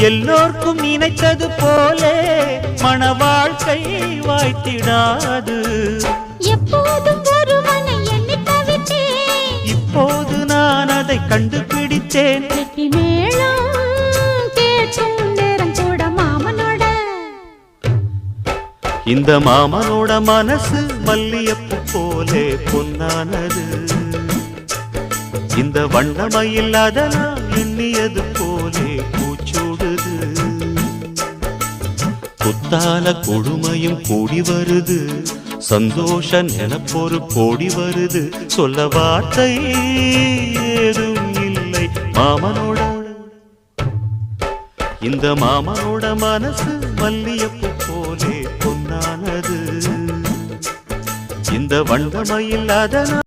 எல்லோர்க்கும் நினைத்தது போலே மன வாழ்க்கை வாய்த்திடாது. எப்போதும் ஒருவனை எண்ணி தவித்தேன், இப்போது நான் அதை கண்டுபிடித்தேன். கெட்டி மேளம் கேட்கும் நேரம் கூட மாமனோட. இந்த மாமனோட மனசு மல்லியப்பு போலே பொன்னானது. இந்த வண்ணமயில் அதனால் எண்ணியது போலே பூச்சூடுது. புத்தால கொடுமையும் கூடி வருது, சந்தோஷ நினப்பொரு கோடி வருது. சொல்ல வார்த்தை ஏதும் இல்லை மாமனோட. இந்த மாமனோட மனசு மல்லியப்பு போலே பொன்னானது. இந்த வண்ணமயில் அதனால்